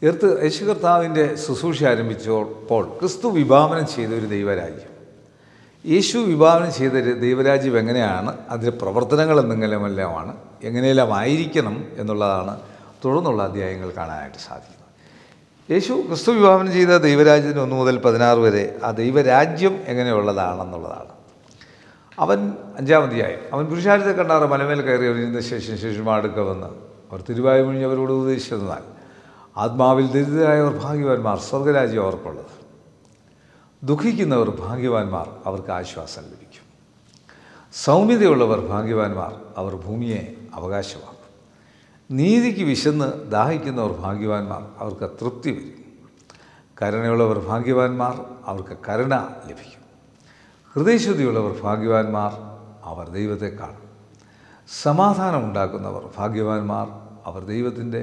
യേശു കർത്താവിൻ്റെ ശുശ്രൂഷ ആരംഭിച്ചപ്പോൾ ക്രിസ്തു വിഭാവനം ചെയ്ത ഒരു ദൈവരാജ്യം, യേശു വിഭാവനം ചെയ്ത ദൈവരാജ്യം എങ്ങനെയാണ്, അതിൻ്റെ പ്രവർത്തനങ്ങൾ എന്തെങ്കിലുമെല്ലാമാണ്, എങ്ങനെയെല്ലാം ആയിരിക്കണം എന്നുള്ളതാണ് തുടർന്നുള്ള അധ്യായങ്ങൾ കാണാനായിട്ട് സാധിക്കുന്നത്. ക്രിസ്തു വിഭാവനം ചെയ്ത ദൈവരാജ്യത്തിന് 1 മുതൽ 16 വരെ ആ ദൈവരാജ്യം എങ്ങനെയുള്ളതാണെന്നുള്ളതാണ്. അവൻ 5-ാം അധ്യായം, അവൻ പുരുഷാരത്തെ കണ്ടാറ് മലമേൽ കയറി അവരിരുന്ന ശേഷം അടുക്ക വന്ന് അവർ തിരുവായി മുഴിഞ്ഞ് അവരോട് ഉപദേശിച്ചെന്നാൽ, ആത്മാവിൽ ദരിദ്രരായവർ ഭാഗ്യവാന്മാർ, സ്വർഗരാജ്യം അവർക്കുള്ളത്. ദുഃഖിക്കുന്നവർ ഭാഗ്യവാന്മാർ, അവർക്ക് ആശ്വാസം ലഭിക്കും. സൗമ്യതയുള്ളവർ ഭാഗ്യവാന്മാർ, അവർ ഭൂമിയെ അവകാശമാക്കും. നീതിക്ക് വിശന്ന് ദാഹിക്കുന്നവർ ഭാഗ്യവാന്മാർ, അവർക്ക് തൃപ്തി വരും. കരുണയുള്ളവർ ഭാഗ്യവാന്മാർ, അവർക്ക് കരുണ ലഭിക്കും. ഹൃദയശുദ്ധിയുള്ളവർ ഭാഗ്യവാന്മാർ, അവർ ദൈവത്തെ കാണും. സമാധാനം ഉണ്ടാക്കുന്നവർ ഭാഗ്യവാന്മാർ, അവർ ദൈവത്തിൻ്റെ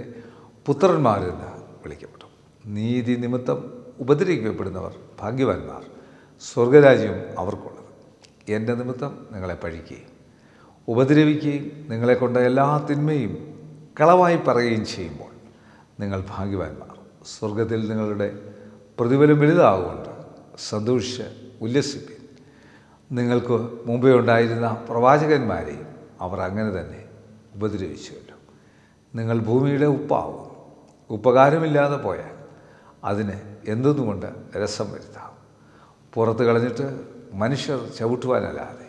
പുത്രന്മാരെന്ന് വിളിക്കപ്പെടും. നീതി നിമിത്തം ഉപദ്രവിക്കപ്പെടുന്നവർ ഭാഗ്യവാന്മാർ, സ്വർഗരാജ്യം അവർക്കുള്ളത്. എൻ്റെ നിമിത്തം നിങ്ങളെ പഴിക്കുകയും ഉപദ്രവിക്കുകയും നിങ്ങളെക്കൊണ്ട് എല്ലാ തിന്മയും കളവായി പറയുകയും ചെയ്യുമ്പോൾ നിങ്ങൾ ഭാഗ്യവാന്മാർ, സ്വർഗത്തിൽ നിങ്ങളുടെ പ്രതിഫലം വലുതാവുകൊണ്ട് സന്തോഷിച്ച് ഉല്ലസിപ്പിൻ. നിങ്ങൾക്ക് മുമ്പേ ഉണ്ടായിരുന്ന പ്രവാചകന്മാരെയും അവർ അങ്ങനെ തന്നെ ഉപദ്രവിച്ചുവല്ലോ. നിങ്ങൾ ഭൂമിയുടെ ഉപ്പാവും. ഉപകാരമില്ലാതെ പോയാൽ അതിന് എന്തെന്നുകൊണ്ട് രസം വരുത്താം. പുറത്ത് കളഞ്ഞിട്ട് മനുഷ്യർ ചവിട്ടുവാനല്ലാതെ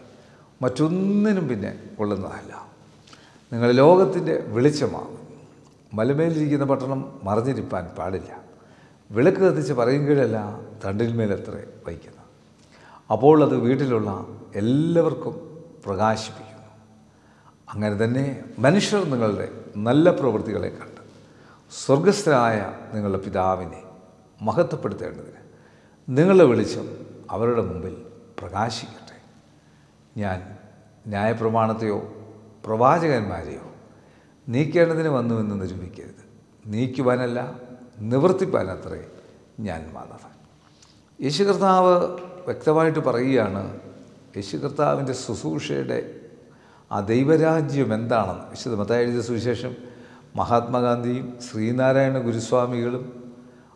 മറ്റൊന്നിനും പിന്നെ കൊള്ളുന്നതല്ല. നിങ്ങൾ ലോകത്തിൻ്റെ വെളിച്ചമാകും. മലമേലിരിക്കുന്ന പട്ടണം മറിഞ്ഞിരിപ്പാൻ പാടില്ല. വിളക്ക് കത്തിച്ച് പറയുകയല്ല തണ്ടിന്മേലത്രേ വയ്ക്കുന്നത്. അപ്പോൾ അത് വീട്ടിലുള്ള എല്ലാവർക്കും പ്രകാശിപ്പിക്കുന്നു. അങ്ങനെ തന്നെ മനുഷ്യർ നിങ്ങളുടെ നല്ല പ്രവൃത്തികളെ കണ്ട് സ്വർഗസ്ഥനായ നിങ്ങളുടെ പിതാവിനെ മഹത്വപ്പെടുത്തേണ്ടതിന് നിങ്ങളുടെ വെളിച്ചം അവരുടെ മുമ്പിൽ പ്രകാശിക്കട്ടെ. ഞാൻ ന്യായപ്രമാണത്തെയോ പ്രവാചകന്മാരെയോ നീക്കേണ്ടതിന് വന്നുവെന്ന് നിരൂപിക്കരുത്. നീക്കുവാനല്ല, നിവർത്തിപ്പാനത്രേ ഞാൻ വന്നത്. യേശു കർത്താവ് വ്യക്തമായിട്ട് പറയുകയാണ്, യേശു കർത്താവിൻ്റെ ശുശ്രൂഷയുടെ ആ ദൈവരാജ്യം എന്താണെന്ന്. വിശുദ്ധ മത്തായി എഴുതിയ സുവിശേഷം മഹാത്മാഗാന്ധിയും ശ്രീനാരായണ ഗുരുസ്വാമികളും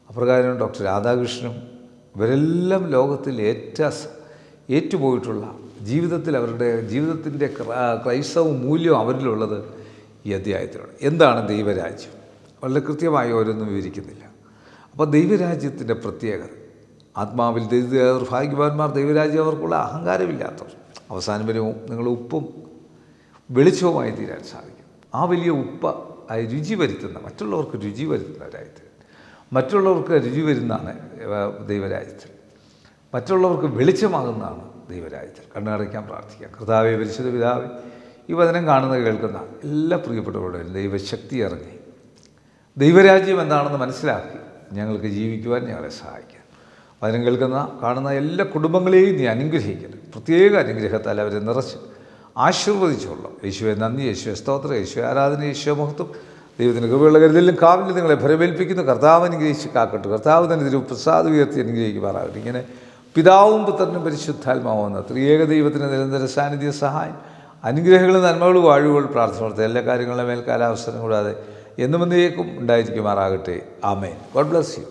അപ്രകാരം ഡോക്ടർ രാധാകൃഷ്ണനും ഇവരെല്ലാം ലോകത്തിൽ ഏറ്റുപോയിട്ടുള്ള ജീവിതത്തിൽ അവരുടെ ജീവിതത്തിൻ്റെ ക്രൈസ്തവ മൂല്യം അവരിലുള്ളത് ഈ അധ്യായത്തിലാണ്. എന്താണ് ദൈവരാജ്യം? വളരെ കൃത്യമായി ഓരോന്നും വിവരിക്കുന്നില്ല. അപ്പോൾ ദൈവരാജ്യത്തിൻ്റെ പ്രത്യേകത, ആത്മാവിൽ ദരിദ്രർ ഭാഗ്യവാന്മാർ, ദൈവരാജ്യം അവർക്കുള്ള അഹങ്കാരമില്ലാത്തവർ. അവസാനം വരെ നിങ്ങൾ ഉപ്പും വെളിച്ചവുമായി തീരാൻ സാധിക്കും. ആ വലിയ ആയി രുചി വരുത്തുന്ന, മറ്റുള്ളവർക്ക് രുചി വരുത്തുന്നവരായിട്ട്, മറ്റുള്ളവർക്ക് രുചി വരുന്നതാണ് ദൈവരാജ്യത്തിൽ. മറ്റുള്ളവർക്ക് വെളിച്ചമാകുന്നതാണ് ദൈവരാജ്യത്തിൽ. കണ്ണടയ്ക്കാൻ പ്രാർത്ഥിക്കാം. കർത്താവേ, പരിശുദ്ധ പിതാവേ, ഈ വചനം കാണുന്ന കേൾക്കുന്ന എല്ലാ പ്രിയപ്പെട്ടവരോടും ദൈവശക്തി ഇറങ്ങി ദൈവരാജ്യം എന്താണെന്ന് മനസ്സിലാക്കി ഞങ്ങൾക്ക് ജീവിക്കുവാൻ ഞങ്ങളെ സഹായിക്കാം. വചനം കേൾക്കുന്ന കാണുന്ന എല്ലാ കുടുംബങ്ങളെയും നീ അനുഗ്രഹിക്കണം. പ്രത്യേക അനുഗ്രഹത്താൽ അവരെ നിറച്ച് ആശീർവദിച്ചുള്ളൂ. യേശുവെ നന്ദി, യേശുവെ സ്തോത്രം, യേശുവെ ആരാധന, യേശുവെ മഹത്വം. ദൈവത്തിൻ്റെ കൃപയുള്ള കരുതലിലും കാവലിലും നിങ്ങളെ ഫലമേൽപ്പിക്കുന്നു. കർത്താവ് അനുഗ്രഹിച്ച് കാക്കട്ടെ. കർത്താവ് തന്നെ ഇതിൽ പ്രസാദം ഉയർത്തി അനുഗ്രഹിക്കുമാറാകട്ടെ. ഇങ്ങനെ പിതാവും പുത്രനും പരിശുദ്ധാത്മാവുന്ന ത്രിയേക ദൈവത്തിൻ്റെ നിരന്തര സാന്നിധ്യ സഹായം, അനുഗ്രഹങ്ങളും നന്മകളും വാഴുകൾ പ്രാർത്ഥന എല്ലാ കാര്യങ്ങളുടെ മേൽ കാലാവസരം കൂടാതെ എന്നും എന്നേക്കും ഉണ്ടായിരിക്കുമാറാകട്ടെ. ആമേൻ. God bless U.